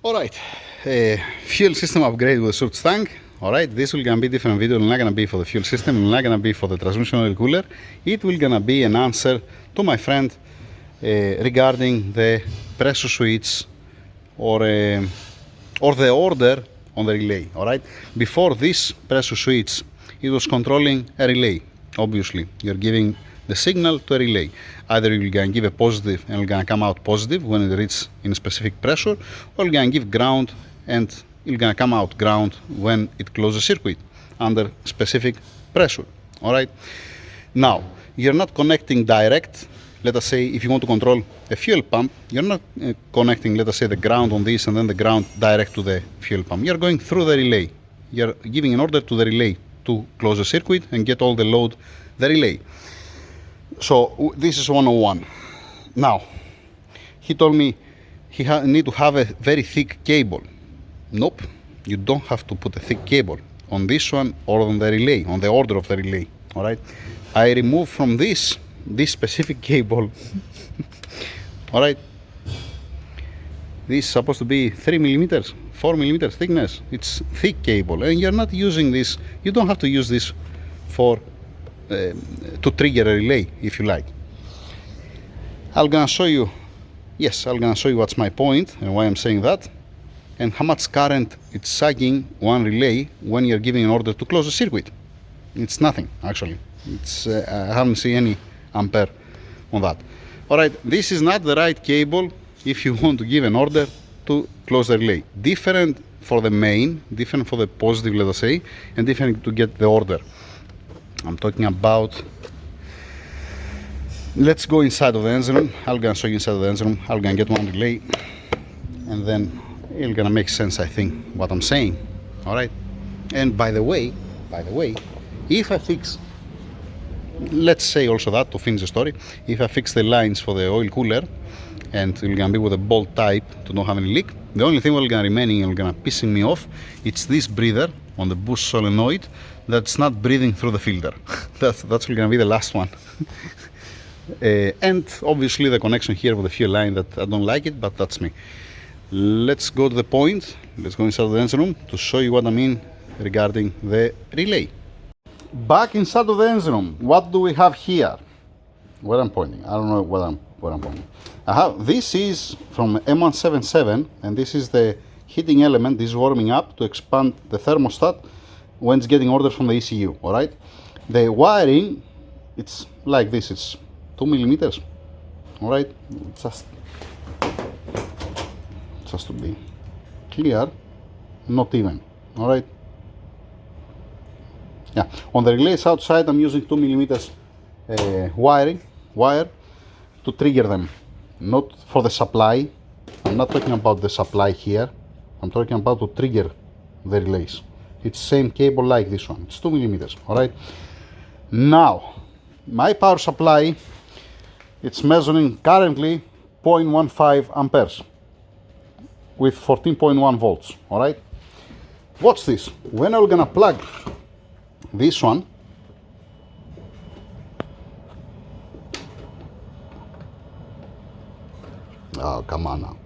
Alright, fuel system upgrade with surge tank. Alright, this will gonna be different video. It's not gonna be for the fuel system, it's not gonna be for the transmission oil cooler. It will gonna be an answer to my friend regarding the pressure switch or the order on the relay. Alright, before this pressure switch, it was controlling a relay. Obviously, you're giving the signal to a relay. Either you're gonna give a positive and it's gonna come out positive when it reaches in a specific pressure, or you're gonna give ground and it's gonna come out ground when it closes circuit under specific pressure. Alright. Now, you're not connecting direct. Let us say if you want to control a fuel pump, you're not connecting, let us say, the ground on this and then the ground direct to the fuel pump. You're going through the relay. You're giving an order to the relay to close the circuit and get all the load the relay. So this is 101. Now, he told me he need to have a very thick cable. Nope, you don't have to put a thick cable on this one or on the relay, on the order of the relay. All right, I remove from this specific cable. All right, this is supposed to be 3 millimeters, 4 millimeters thickness. It's thick cable, and you're not using this. You don't have to use this for to trigger a relay, if you like. I'm gonna show you. Yes, I'm gonna show you what's my point and why I'm saying that, and how much current it's sucking one relay when you're giving an order to close the circuit. It's nothing, actually. It's I haven't seen any ampere on that. All right, this is not the right cable if you want to give an order to close the relay. Different for the main, different for the positive, let us say, and different to get the order. I'm talking about, let's go inside of the engine room. I'm gonna show you inside of the engine room. I'm gonna get one relay and then it's gonna make sense, I think, what I'm saying. All right. And by the way, if I fix, let's say also that to finish the story, if I fix the lines for the oil cooler and it's gonna be with a bolt type to not have any leak, the only thing that's gonna remaining and gonna pissing me off, it's this breather on the boost solenoid that's not breathing through the filter. that's gonna be the last one. And obviously the connection here with the fuel line, that I don't like it, but that's me. Let's go to the point. Let's go inside the engine room to show you what I mean regarding the relay. Back inside of the engine room, what do we have here? Where I'm pointing, I don't know where I'm pointing. This is from M177, and this is the heating element. This is warming up to expand the thermostat when it's getting orders from the ECU. All right, the wiring, it's like this. It's 2 millimeters. All right, just to be clear, not even. All right. Yeah, on the relays outside, I'm using 2 millimeters wire to trigger them, not for the supply. I'm not talking about the supply here. I'm talking about to trigger the relays. It's same cable like this one. It's 2 millimeters. All right. Now, my power supply, it's measuring currently 0.15 amperes with 14.1 volts. All right. Watch this. When I'm gonna plug this one, oh, come on now.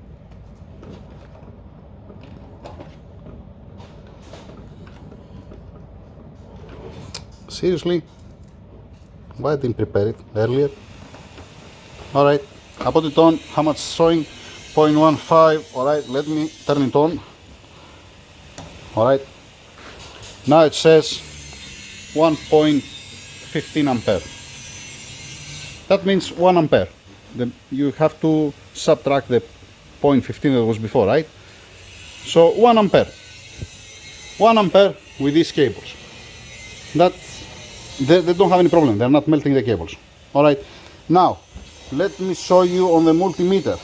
Seriously? Why didn't prepare it earlier? Alright, I put it on. How much showing? 0.15. Alright, let me turn it on. Alright. Now it says 1.15 ampere. That means 1 ampere. You have to subtract the 0.15 that was before, right? So 1 ampere. 1 ampere with these cables. That they don't have any problem. They're not melting the cables. All right. Now, let me show you on the multimeter.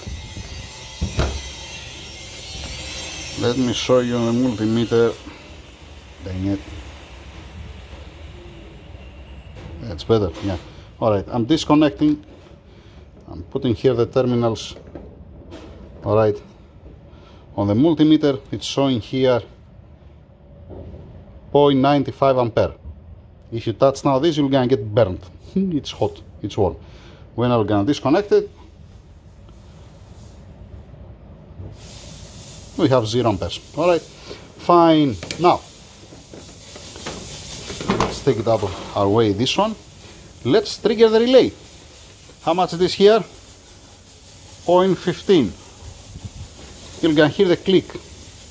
Let me show you on the multimeter. Dang it. That's better. Yeah. All right. I'm disconnecting. I'm putting here the terminals. All right. On the multimeter, it's showing here 0.95 ampere. If you touch now this, you're gonna get burnt. It's hot, it's warm. When I'm gonna disconnect it, we have 0 amperes. All right, fine. Now, let's take it out of our way, this one. Let's trigger the relay. How much it is here? 0.15. You can hear the click,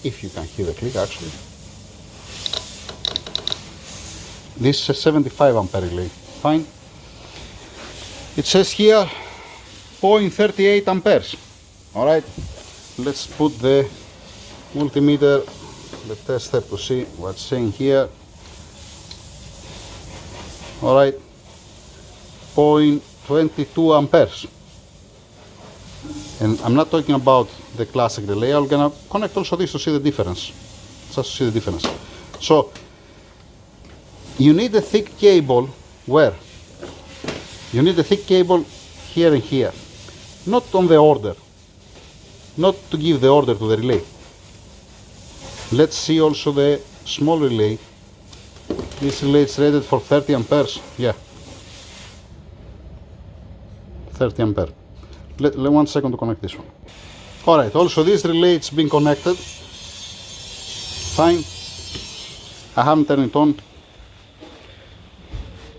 if you can hear the click actually. This is a 75 ampere relay, fine. It says here 0.38 amperes. All right, let's put the multimeter, the tester, to see what's saying here. All right, 0.22 amperes. And I'm not talking about the classic relay. I'm gonna connect also this to see the difference, just to see the difference. So you need a thick cable. Where? You need a thick cable here and here, not on the order, not to give the order to the relay. Let's see also the small relay. This relay is rated for 30 amperes. Yeah, 30 ampere. Let 1 second to connect this one. All right, also this relay is being connected. Fine. I haven't turned it on.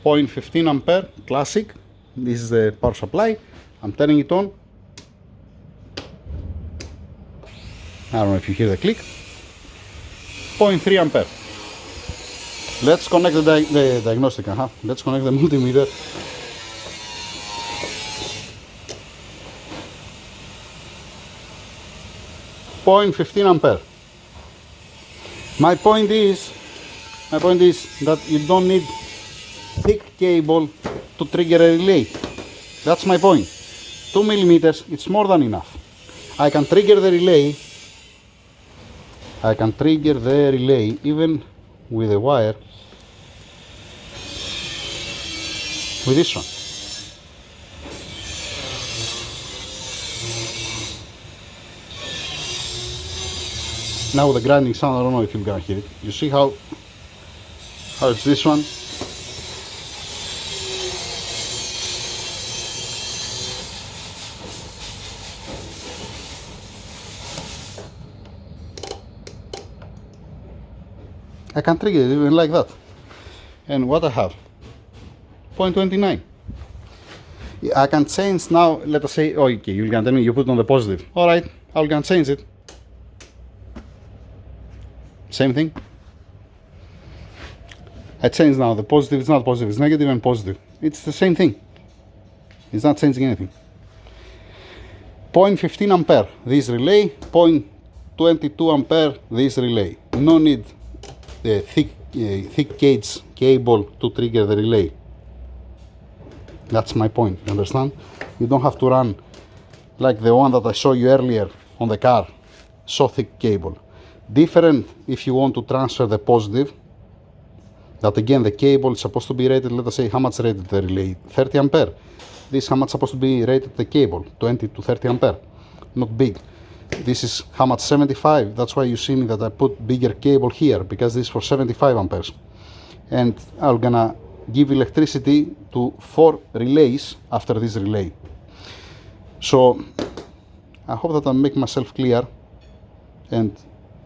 0.15 ampere, classic. This is the power supply. I'm turning it on. I don't know if you hear the click. 0.3 ampere. Let's connect the diagnostic. Let's connect the multimeter. .15 ampere. My point is that you don't need thick cable to trigger a relay. That's my point. 2 millimeters, it's more than enough. I can trigger the relay. Even with a wire with this one. Now the grinding sound, I don't know if you're gonna hear it. You see how it's this one? I can trigger it even like that. And what I have? 0.29. I can change now, let us say, okay, you can tell me you put on the positive. Alright, I can change it. Same thing. I change now the positive, it's not positive, it's negative and positive. It's the same thing. It's not changing anything. 0.15 ampere, this relay. 0.22 ampere, this relay. No need the thick gauge cable to trigger the relay. That's my point, you understand? You don't have to run like the one that I showed you earlier on the car, so thick cable. Different if you want to transfer the positive, that again the cable is supposed to be rated, let us say how much rated the relay, 30 ampere. This how much supposed to be rated the cable, 20 to 30 ampere, not big. This is how much, 75, that's why you see me that I put bigger cable here, because this is for 75 amperes. And I'm gonna give electricity to 4 relays after this relay. So I hope that I make myself clear, and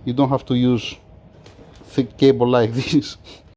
you don't have to use thick cable like this.